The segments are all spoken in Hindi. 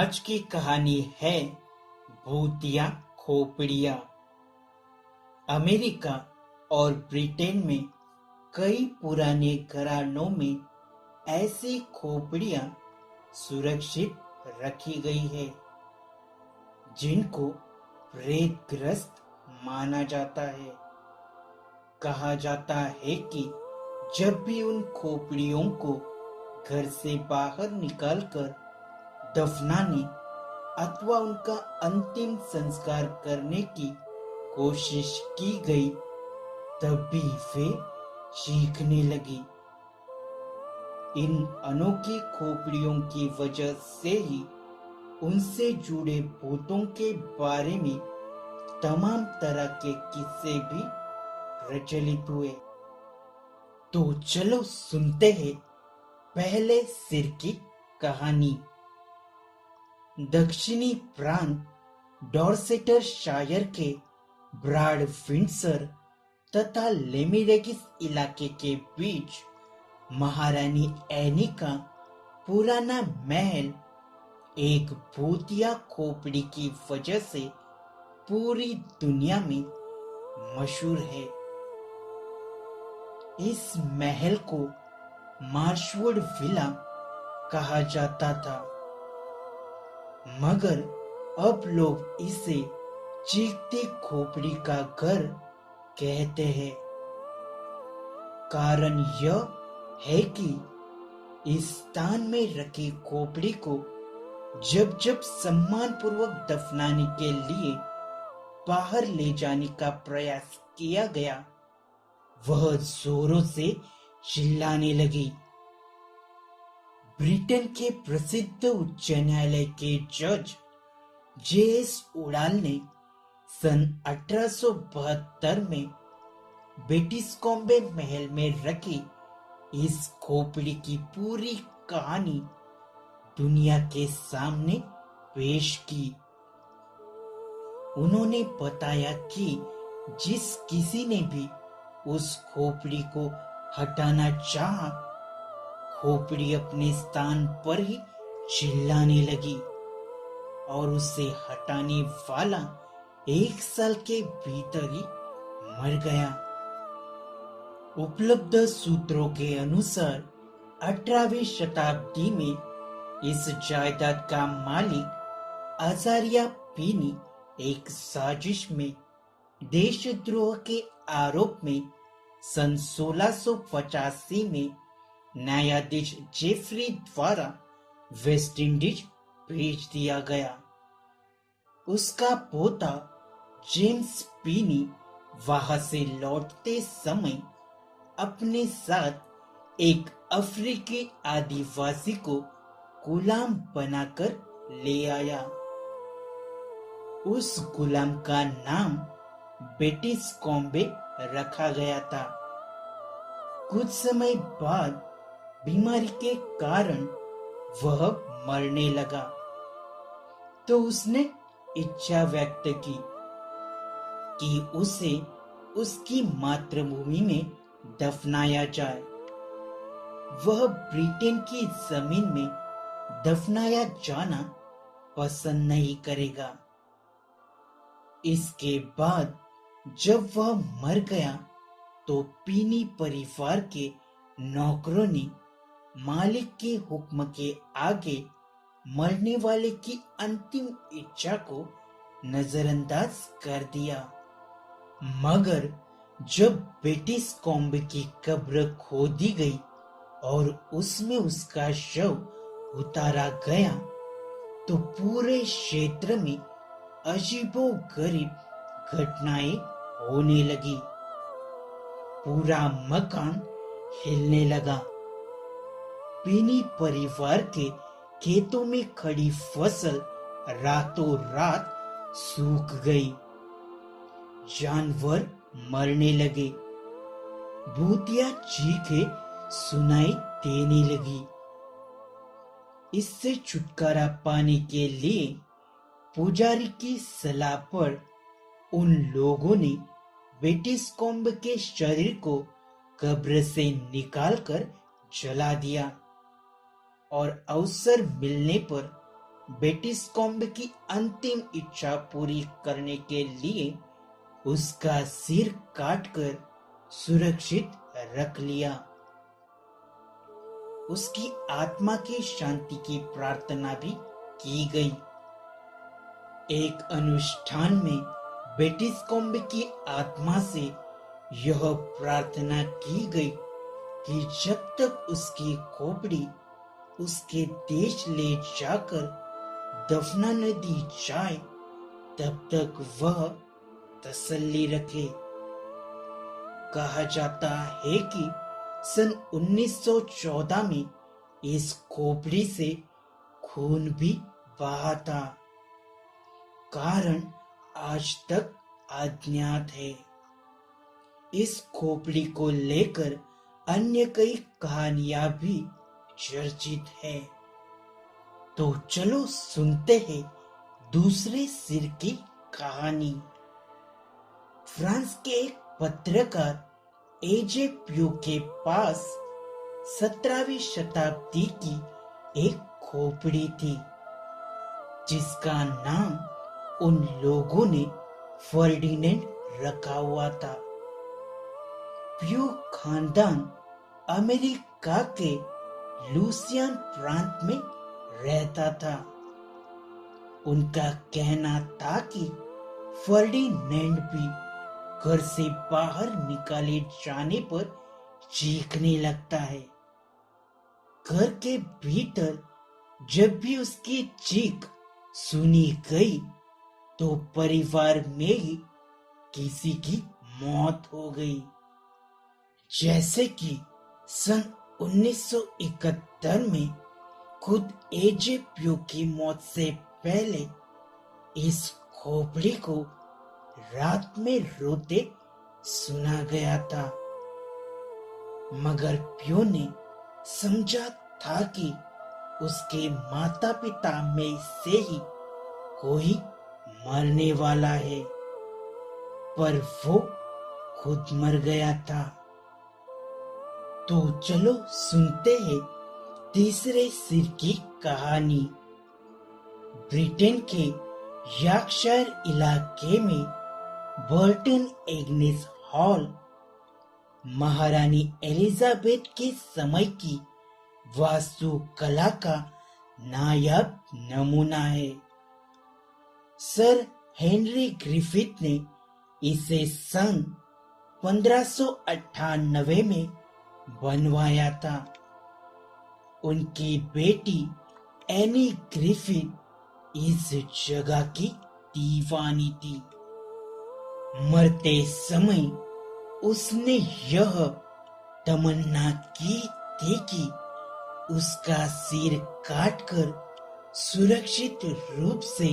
आज की कहानी है भूतिया खोपड़िया। अमेरिका और ब्रिटेन में कई पुराने घरानों में ऐसी खोपड़ियां सुरक्षित रखी गई है जिनको प्रेतग्रस्त माना जाता है। कहा जाता है कि जब भी उन खोपड़ियों को घर से बाहर निकालकर दफनाने अथवा उनका अंतिम संस्कार करने की कोशिश की गई तब भी वे चीखने लगी। इन अनोखी खोपड़ियों की वजह से ही उनसे जुड़े भूतों के बारे में तमाम तरह के किस्से भी प्रचलित हुए। तो चलो सुनते हैं पहले सिर की कहानी। दक्षिणी प्रांत डॉर्सेटर शायर के ब्राड विंडसर तथा लेमिरेगिस इलाके के बीच महारानी एनी का पुराना महल एक भूतिया खोपड़ी की वजह से पूरी दुनिया में मशहूर है। इस महल को मार्शवुड विला कहा जाता था, मगर अब लोग इसे चीखती खोपड़ी का घर कहते हैं। कारण यह है कि इस स्थान में रखी खोपड़ी को जब जब सम्मान पूर्वक दफनाने के लिए बाहर ले जाने का प्रयास किया गया, वह जोरों से चिल्लाने लगी। ब्रिटेन के प्रसिद्ध उच्च न्यायालय के जज जे.एस. उडाल ने सन 1872 में बेटिस्कॉम्बे महल में रखी इस खोपड़ी की पूरी कहानी दुनिया के सामने पेश की। उन्होंने बताया कि जिस किसी ने भी उस खोपड़ी को हटाना चाहा, खोपड़ी अपने स्थान पर ही चिल्लाने लगी और उसे हटाने वाला 1 साल के भीतर ही मर गया। उपलब्ध सूत्रों के अनुसार 18वीं शताब्दी में इस जायदाद का मालिक अजारिया पीनी एक साजिश में देशद्रोह के आरोप में सन 1685 में न्यायाधीश जेफरी द्वारा वेस्ट इंडीज भेज दिया गया। उसका पोता जेम्स पीनी वहां से लौटते समय अपने साथ एक अफ्रीकी आदिवासी को गुलाम बनाकर ले आया। उस गुलाम का नाम बेटिस्कॉम्बे रखा गया था। कुछ समय बाद बीमारी के कारण वह मरने लगा, तो उसने इच्छा व्यक्त की कि उसे उसकी मातृभूमि में दफनाया जाए। वह ब्रिटेन की जमीन में दफनाया जाना पसंद नहीं करेगा। इसके बाद जब वह मर गया तो पीनी परिवार के नौकरों ने मालिक के हुक्म के आगे मरने वाले की अंतिम इच्छा को नजरअंदाज कर दिया। मगर जब बेटिस्कॉम्बे की कब्र खोदी गई और उसमें उसका शव उतारा गया, तो पूरे क्षेत्र में अजीबोगरीब घटनाएं होने लगी। पूरा मकान हिलने लगा। पीनी परिवार के खेतों में खड़ी फसल रातों रात सूख गई। जानवर मरने लगे। भूतिया चीखें सुनाई देने लगी। इससे छुटकारा पाने के लिए पुजारी की सलाह पर उन लोगों ने बेटिस्कॉम्बे के शरीर को कब्र से निकालकर जला दिया और अवसर मिलने पर बेटिस्कॉम्ब की अंतिम इच्छा पूरी करने के लिए उसका सिर काटकर सुरक्षित रख लिया। उसकी आत्मा की शांति की प्रार्थना भी की गई। एक अनुष्ठान में बेटिस्कॉम्ब की आत्मा से यह प्रार्थना की गई कि जब तक उसकी खोपड़ी उसके देश ले जाकर दफना न दी जाए तब तक वह तसल्ली रखे। कहा जाता है कि सन 1914 में इस खोपड़ी से खून भी बहा था। कारण आज तक अज्ञात है। इस खोपड़ी को लेकर अन्य कई कहानियां भी चर्चित है। तो चलो सुनते हैं दूसरे सिर की कहानी। फ्रांस के एक पत्रकार एजे प्यू के पास 17वीं शताब्दी की एक खोपड़ी थी जिसका नाम उन लोगों ने फर्डिनेंड रखा हुआ था। प्यू खानदान अमेरिका के लुसियान प्रांत में रहता था। उनका कहना था कि फर्डिनेंड भी घर से बाहर निकाले जाने पर चीखने लगता है। घर के भीतर जब भी उसकी चीख सुनी गई तो परिवार में ही किसी की मौत हो गई। जैसे कि सन 1971 में खुद एजे प्यू की मौत से पहले इस खोपड़ी को रात में रोते सुना गया था, मगर प्यू ने समझा था कि उसके माता पिता में से ही कोई मरने वाला है, पर वो खुद मर गया था। तो चलो सुनते हैं तीसरे सिर की कहानी। ब्रिटेन के यॉर्कशायर इलाके में बर्टन एग्नेस हॉल महारानी एलिजाबेथ के समय की वास्तुकला का नायाब नमूना है। सर हेनरी ग्रिफिथ ने इसे सन 1598 में बनवाया था। उनकी बेटी एनी ग्रिफिथ इस जगह की दीवानी थी। मरते समय उसने यह तमन्ना की थी कि उसका सिर काटकर सुरक्षित रूप से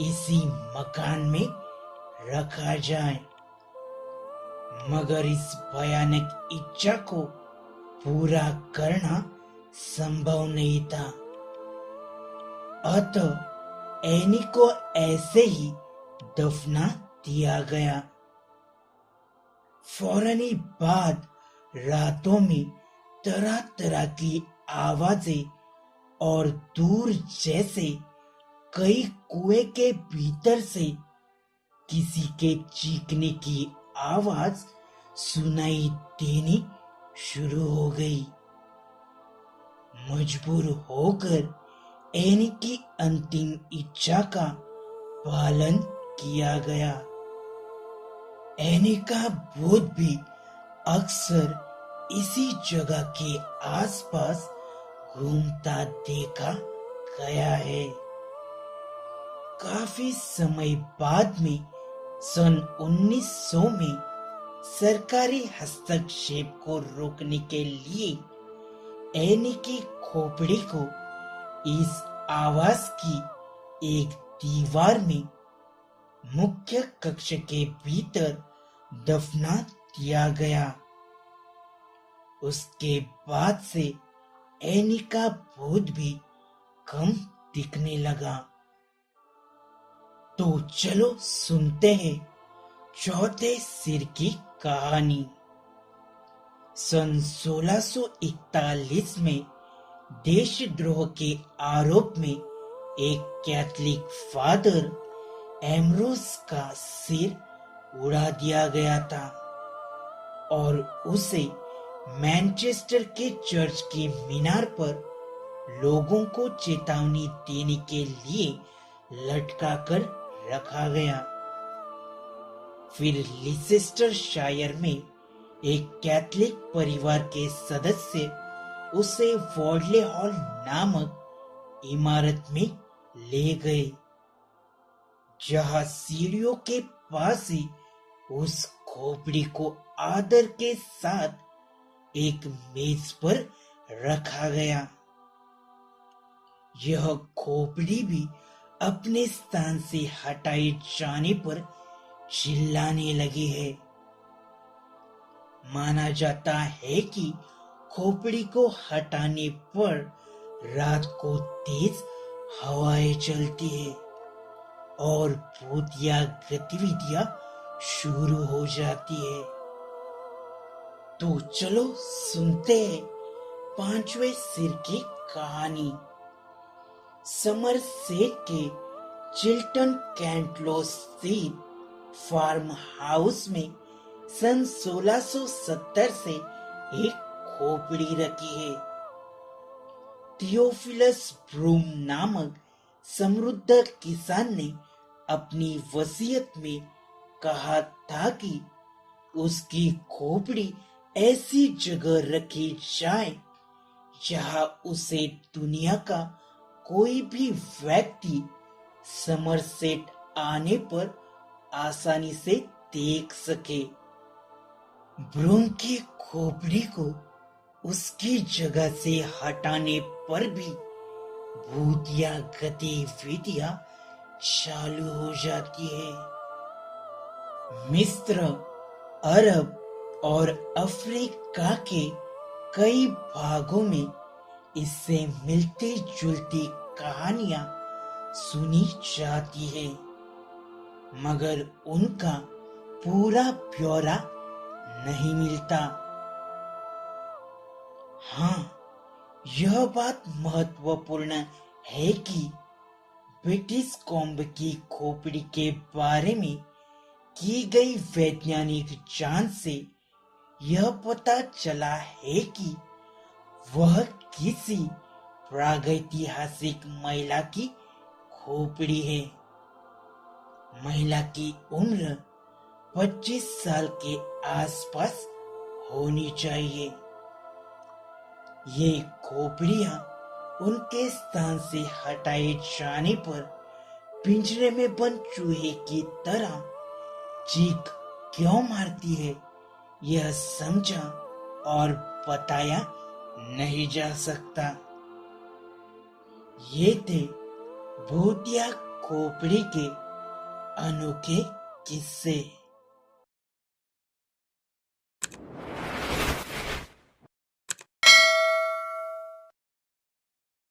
इसी मकान में रखा जाए, मगर इस भयानक इच्छा को पूरा करना संभव नहीं था। अतः एनी को ऐसे ही दफना दिया गया। फौरन ही बाद रातों में तरह तरह की आवाजें और दूर जैसे कई कुएं के भीतर से किसी के चीखने की आवाज सुनाई देनी शुरू हो गई। मजबूर होकर एनी की अंतिम इच्छा का पालन किया गया। एनी का भूत भी अक्सर इसी जगह के आसपास घूमता देखा गया है। काफी समय बाद में सन 1900 में सरकारी हस्तक्षेप को रोकने के लिए एनी की खोपड़ी को इस आवास की एक दीवार में मुख्य कक्ष के भीतर दफना दिया गया। उसके बाद से एनी का भूत भी कम दिखने लगा। तो चलो सुनते हैं चौथे सिर की कहानी। सन 1641 में देशद्रोह के आरोप में एक कैथलिक फादर एमरोज का सिर उड़ा दिया गया था और उसे मैनचेस्टर के चर्च के मीनार पर लोगों को चेतावनी देने के लिए लटका कर रखा गया। फिर लिसेस्टर शायर में एक कैथलिक परिवार के सदस्य उसे वॉडले हॉल नामक इमारत में ले गए, जहां सीढ़ियों के पास ही उस खोपड़ी को आदर के साथ एक मेज पर रखा गया। यह खोपड़ी भी अपने स्थान से हटाए जाने पर चिल्लाने लगी है। माना जाता है कि खोपड़ी को हटाने पर रात को तेज हवाएं चलती है और भूतिया गतिविधियां शुरू हो जाती है। तो चलो सुनते हैं पांचवें सिर की कहानी। समरसेट के चिल्टन कैंटलो स्थित फार्म हाउस में सन 1670 से एक खोपड़ी रखी है। थियोफिलस ब्रूम नामक समृद्ध किसान ने अपनी वसीयत में कहा था कि उसकी खोपड़ी ऐसी जगह रखी जाए जहां उसे दुनिया का कोई भी व्यक्ति समरसेट आने पर आसानी से देख सके। ब्रूम की खोपड़ी को उसकी जगह से हटाने पर भी भूतिया गतिविधियां चालू हो जाती है। मिस्र, अरब और अफ्रीका के कई भागों में इससे मिलती जुलती कहानियां सुनी जाती है, मगर उनका पूरा ब्यौरा नहीं मिलता। हाँ, यह बात महत्वपूर्ण है कि ब्रिटिश कॉम्ब की खोपड़ी के बारे में की गई वैज्ञानिक जांच से यह पता चला है कि वह किसी प्रागैतिहासिक महिला की खोपड़ी है। महिला की उम्र 25 साल के आसपास होनी चाहिए। ये खोपड़ियां उनके स्थान से हटाए जाने पर पिंजरे में बंद चूहे की तरह चीख क्यों मारती है, यह समझा और बताया नहीं जा सकता। ये थे भूतिया खोपड़ी के अनोखे किस्से।